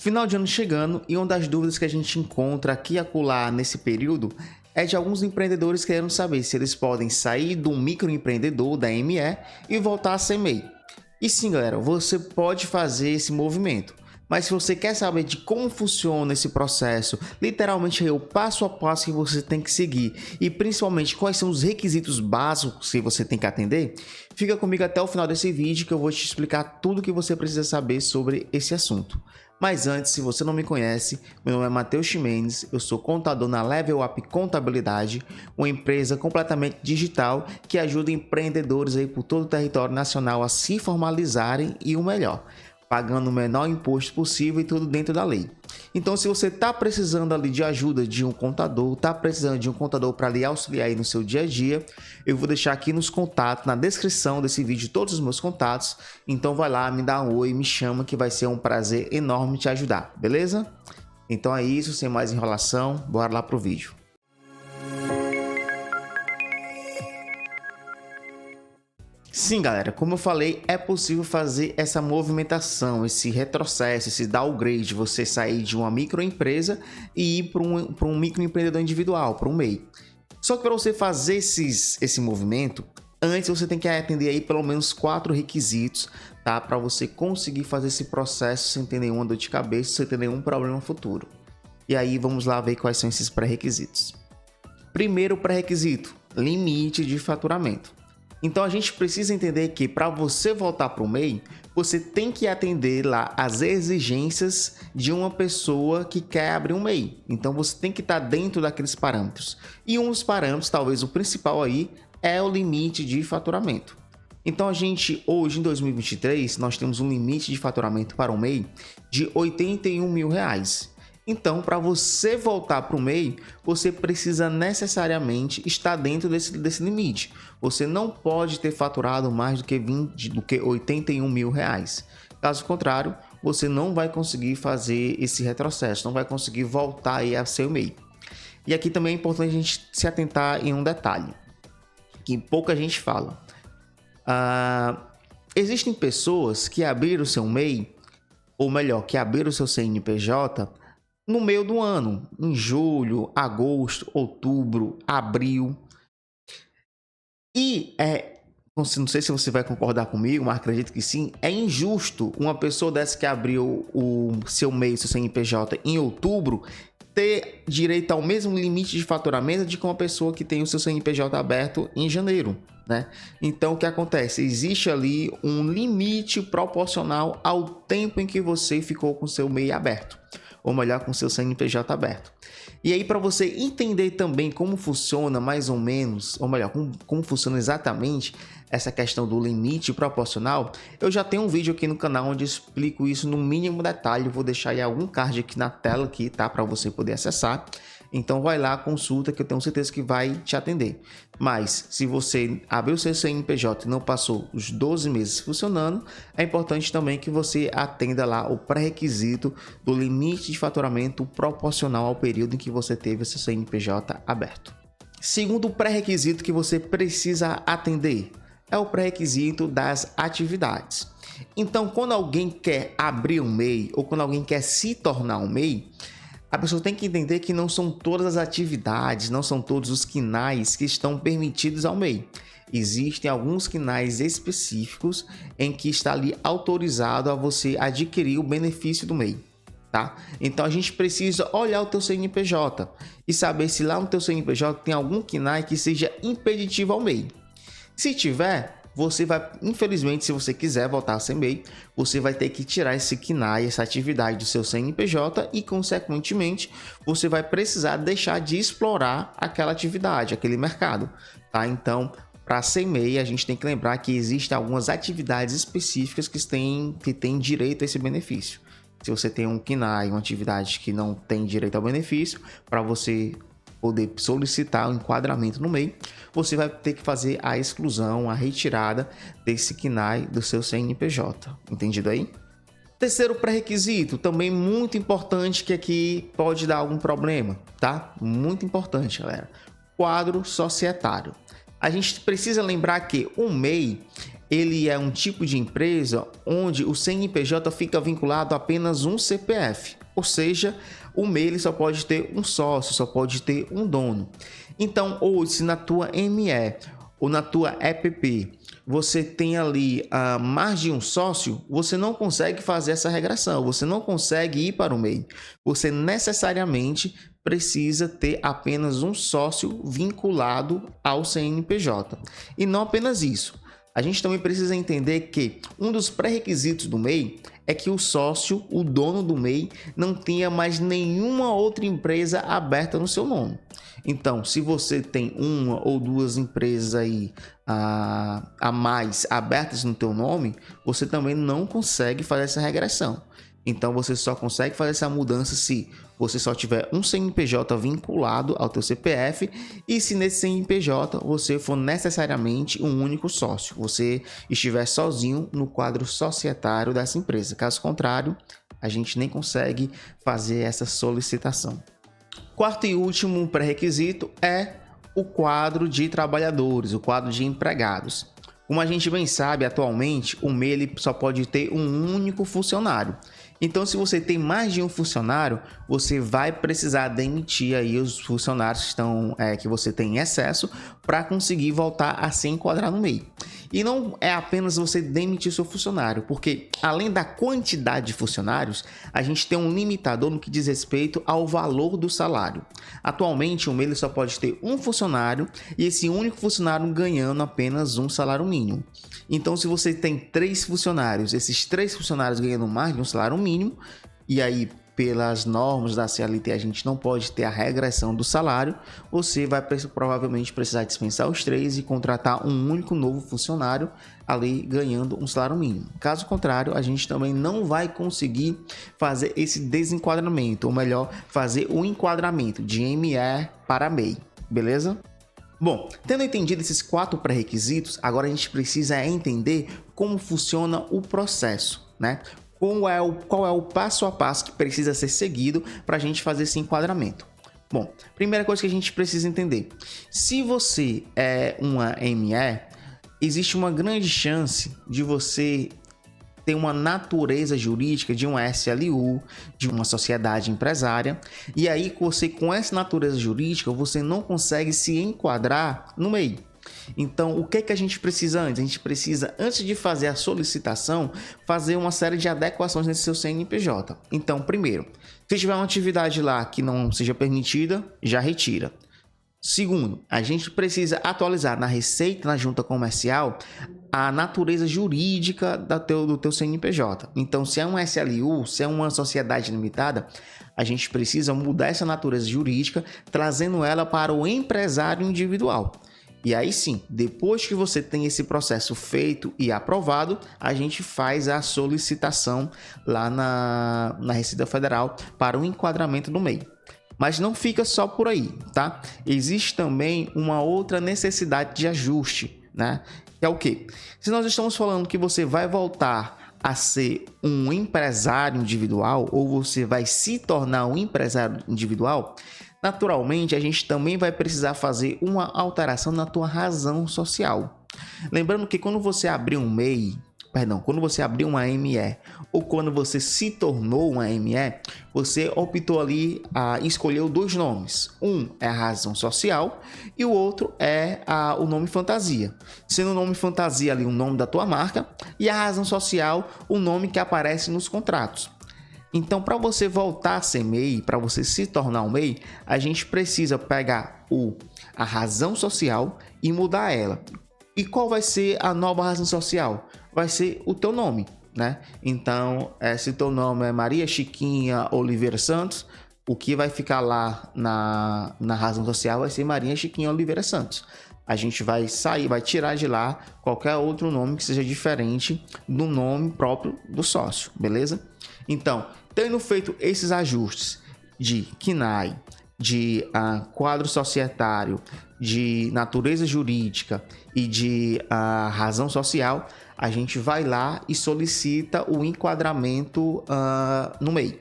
Final de ano chegando e uma das dúvidas que a gente encontra aqui e acolá nesse período é de alguns empreendedores querendo saber se eles podem sair do microempreendedor da ME e voltar a ser MEI. E sim, galera, você pode fazer esse movimento. Mas se você quer saber de como funciona esse processo, literalmente é o passo a passo que você tem que seguir e principalmente quais são os requisitos básicos que você tem que atender, fica comigo até o final desse vídeo que eu vou te explicar tudo o que você precisa saber sobre esse assunto. Mas antes, se você não me conhece, meu nome é Matheus Ximenes, eu sou contador na Level Up Contabilidade, uma empresa completamente digital que ajuda empreendedores aí por todo o território nacional a se formalizarem e o melhor, pagando o menor imposto possível e tudo dentro da lei. Então, se você está precisando ali de ajuda de um contador, está precisando de um contador para lhe auxiliar aí no seu dia a dia, eu vou deixar aqui nos contatos, na descrição desse vídeo, todos os meus contatos. Então vai lá, me dá um oi, me chama que vai ser um prazer enorme te ajudar, beleza? Então é isso, sem mais enrolação, bora lá pro vídeo. Sim, galera, como eu falei, é possível fazer essa movimentação, esse retrocesso, esse downgrade, você sair de uma microempresa e ir para um microempreendedor individual, para um MEI. Só que para você fazer esse movimento, antes você tem que atender aí pelo menos 4 requisitos, tá? Para você conseguir fazer esse processo sem ter nenhuma dor de cabeça, sem ter nenhum problema futuro. E aí vamos lá ver quais são esses pré-requisitos. Primeiro pré-requisito, limite de faturamento. Então a gente precisa entender que para você voltar para o MEI, você tem que atender lá as exigências de uma pessoa que quer abrir um MEI. Então você tem que estar dentro daqueles parâmetros. E um dos parâmetros, talvez o principal aí, é o limite de faturamento. Então a gente, hoje em 2023, nós temos um limite de faturamento para o MEI de R$ 81 mil. Então, para você voltar para o MEI, você precisa necessariamente estar dentro desse limite. Você não pode ter faturado mais do que R$ 81 mil. Caso contrário, você não vai conseguir fazer esse retrocesso, não vai conseguir voltar aí a ser o MEI. E aqui também é importante a gente se atentar em um detalhe, que pouca gente fala. Existem pessoas que abriram o seu MEI, ou melhor, que abriram o seu CNPJ, no meio do ano, em julho, agosto, outubro, abril. E não sei se você vai concordar comigo, mas acredito que sim, é injusto uma pessoa dessa que abriu o seu MEI, seu CNPJ em outubro, ter direito ao mesmo limite de faturamento de uma pessoa que tem o seu CNPJ aberto em janeiro, né? Então o que acontece? Existe ali um limite proporcional ao tempo em que você ficou com o seu MEI aberto, ou melhor, com seu CNPJ aberto. E aí, para você entender também como funciona mais ou menos, ou melhor, como funciona exatamente essa questão do limite proporcional, eu já tenho um vídeo aqui no canal onde eu explico isso no mínimo detalhe. Eu vou deixar aí algum card aqui na tela aqui, tá? Para você poder acessar. Então vai lá, consulta, que eu tenho certeza que vai te atender. Mas se você abriu o seu CNPJ e não passou os 12 meses funcionando, é importante também que você atenda lá o pré-requisito do limite de faturamento proporcional ao período em que você teve o seu CNPJ aberto. Segundo pré-requisito que você precisa atender é o pré-requisito das atividades. Então, quando alguém quer abrir um MEI ou quando alguém quer se tornar um MEI, a pessoa tem que entender que não são todas as atividades, não são todos os quinais que estão permitidos ao MEI. Existem alguns quinais específicos em que está ali autorizado a você adquirir o benefício do MEI, tá? Então a gente precisa olhar o teu CNPJ e saber se lá no teu CNPJ tem algum quinai que seja impeditivo ao MEI. Se tiver, você vai, infelizmente, se você quiser voltar a ser MEI, você vai ter que tirar esse KNAI, essa atividade do seu CNPJ e, consequentemente, você vai precisar deixar de explorar aquela atividade, aquele mercado, tá? Então, para ser MEI, a gente tem que lembrar que existem algumas atividades específicas que têm direito a esse benefício. Se você tem um KNAI, uma atividade que não tem direito ao benefício, para você poder solicitar o enquadramento no MEI, você vai ter que fazer a exclusão, a retirada desse KNAI do seu CNPJ. Entendido aí? Terceiro pré-requisito, também muito importante, que aqui pode dar algum problema, tá? Muito importante, galera. Quadro societário. A gente precisa lembrar que o MEI ele é um tipo de empresa onde o CNPJ fica vinculado a apenas um CPF, ou seja, o MEI ele só pode ter um sócio, só pode ter um dono. Então, hoje, se na tua ME ou na tua EPP você tem ali mais de um sócio, você não consegue fazer essa regressão, você não consegue ir para o MEI. Você necessariamente precisa ter apenas um sócio vinculado ao CNPJ. E não apenas isso. A gente também precisa entender que um dos pré-requisitos do MEI é que o sócio, o dono do MEI, não tenha mais nenhuma outra empresa aberta no seu nome. Então, se você tem uma ou duas empresas aí a mais abertas no teu nome, você também não consegue fazer essa regressão. Então, você só consegue fazer essa mudança se você só tiver um CNPJ vinculado ao teu CPF e se nesse CNPJ você for necessariamente um único sócio, você estiver sozinho no quadro societário dessa empresa. Caso contrário, a gente nem consegue fazer essa solicitação. Quarto e último pré-requisito é o quadro de trabalhadores, o quadro de empregados. Como a gente bem sabe, atualmente o MEI ele só pode ter um único funcionário. Então, se você tem mais de um funcionário, você vai precisar demitir aí os funcionários que você tem em excesso para conseguir voltar a se enquadrar no MEI. E não é apenas você demitir seu funcionário, porque além da quantidade de funcionários, a gente tem um limitador no que diz respeito ao valor do salário. Atualmente, o MEI ele só pode ter um funcionário e esse único funcionário ganhando apenas um salário mínimo. Então, se você tem 3 funcionários, esses 3 funcionários ganhando mais de um salário mínimo, e aí pelas normas da CLT a gente não pode ter a regressão do salário, você vai provavelmente precisar dispensar os 3 e contratar um único novo funcionário ali ganhando um salário mínimo. Caso contrário, a gente também não vai conseguir fazer esse desenquadramento, ou melhor, fazer o enquadramento de ME para MEI, beleza? Bom, tendo entendido esses 4 pré-requisitos, agora a gente precisa entender como funciona o processo, né? Qual é o passo a passo que precisa ser seguido para a gente fazer esse enquadramento. Bom, primeira coisa que a gente precisa entender, se você é uma ME, existe uma grande chance de você ter uma natureza jurídica de uma SLU, de uma sociedade empresária, e aí você com essa natureza jurídica, você não consegue se enquadrar no MEI. Então, o que a gente precisa antes? A gente precisa, antes de fazer a solicitação, fazer uma série de adequações nesse seu CNPJ. Então, primeiro, se tiver uma atividade lá que não seja permitida, já retira. Segundo, a gente precisa atualizar na Receita, na Junta Comercial, a natureza jurídica do teu CNPJ. Então, se é um SLU, se é uma sociedade limitada, a gente precisa mudar essa natureza jurídica, trazendo ela para o empresário individual. E aí sim, depois que você tem esse processo feito e aprovado, a gente faz a solicitação lá na Receita Federal para o enquadramento do MEI. Mas não fica só por aí, tá? Existe também uma outra necessidade de ajuste, né? Que é o quê? Se nós estamos falando que você vai voltar a ser um empresário individual ou você vai se tornar um empresário individual, naturalmente a gente também vai precisar fazer uma alteração na tua razão social. Lembrando que quando você abrir um MEI, quando você abriu uma ME ou quando você se tornou uma ME, você optou ali escolheu 2 nomes. Um é a razão social e o outro é o nome fantasia. Sendo o nome fantasia ali o nome da tua marca e a razão social o nome que aparece nos contratos. Então, para você voltar a ser MEI, para você se tornar um MEI, a gente precisa pegar a razão social e mudar ela. E qual vai ser a nova razão social? Vai ser o teu nome, né? Então, se teu nome é Maria Chiquinha Oliveira Santos, o que vai ficar lá na razão social vai ser Maria Chiquinha Oliveira Santos. A gente vai tirar de lá qualquer outro nome que seja diferente do nome próprio do sócio, beleza? Então, tendo feito esses ajustes de KNAI, de quadro societário, de natureza jurídica e de razão social, a gente vai lá e solicita o enquadramento no MEI.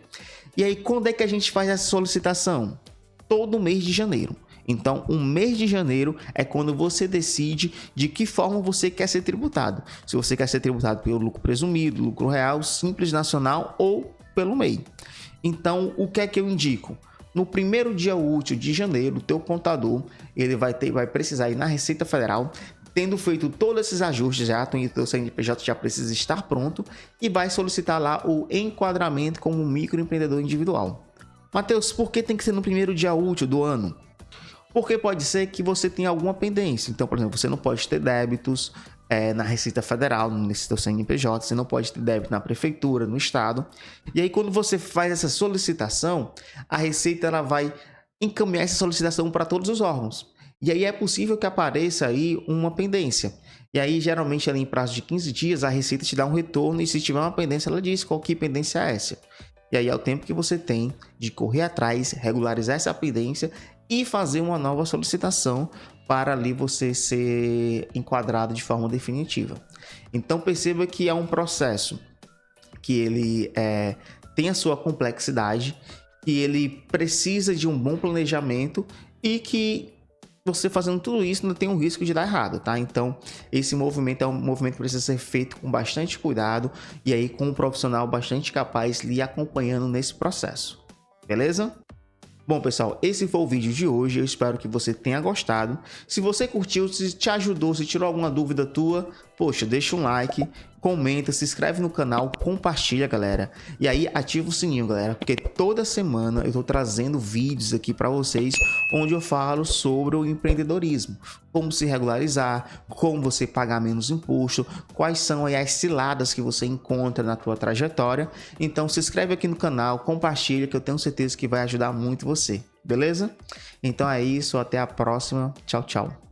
E aí, quando é que a gente faz essa solicitação? Todo mês de janeiro. Então, o mês de janeiro é quando você decide de que forma você quer ser tributado. Se você quer ser tributado pelo lucro presumido, lucro real, simples nacional ou pelo MEI. Então, o que é que eu indico? No primeiro dia útil de janeiro, o teu contador ele vai precisar ir na Receita Federal, tendo feito todos esses ajustes já, o teu CNPJ já precisa estar pronto e vai solicitar lá o enquadramento como microempreendedor individual. Matheus, por que tem que ser no primeiro dia útil do ano? Porque pode ser que você tenha alguma pendência. Então, por exemplo, você não pode ter débitos na Receita Federal, nesse seu CNPJ, você não pode ter débito na Prefeitura, no Estado. E aí, quando você faz essa solicitação, a Receita ela vai encaminhar essa solicitação para todos os órgãos. E aí é possível que apareça aí uma pendência. E aí, geralmente, ali em prazo de 15 dias, a Receita te dá um retorno e se tiver uma pendência, ela diz qual que pendência é essa. E aí é o tempo que você tem de correr atrás, regularizar essa pendência e fazer uma nova solicitação para ali você ser enquadrado de forma definitiva. Então perceba que é um processo que ele tem a sua complexidade, que ele precisa de um bom planejamento e que você fazendo tudo isso não tem um risco de dar errado, tá? Então, esse movimento é um movimento que precisa ser feito com bastante cuidado e aí com um profissional bastante capaz lhe acompanhando nesse processo. Beleza? Bom, pessoal, esse foi o vídeo de hoje. Eu espero que você tenha gostado. Se você curtiu, se te ajudou, se tirou alguma dúvida tua, poxa, deixa um like, comenta, se inscreve no canal, compartilha, galera. E aí ativa o sininho, galera, porque toda semana eu tô trazendo vídeos aqui para vocês onde eu falo sobre o empreendedorismo, como se regularizar, como você pagar menos imposto, quais são aí as ciladas que você encontra na tua trajetória. Então se inscreve aqui no canal, compartilha, que eu tenho certeza que vai ajudar muito você, beleza? Então é isso, até a próxima. Tchau, tchau.